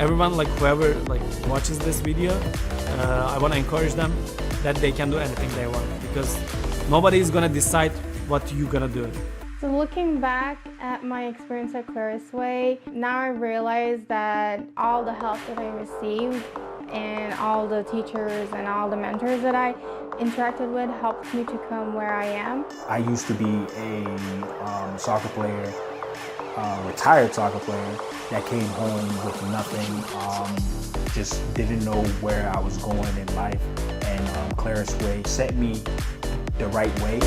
everyone, like whoever like watches this video, I want to encourage them that they can do anything they want, because nobody is gonna decide what you're gonna do. So looking back at my experience at Clarusway, now I realize that all the help that I received and all the teachers and all the mentors that I interacted with helped me to come where I am. I used to be a soccer player, retired soccer player that came home with nothing, just didn't know where I was going in life, and Clarusway set me the right way.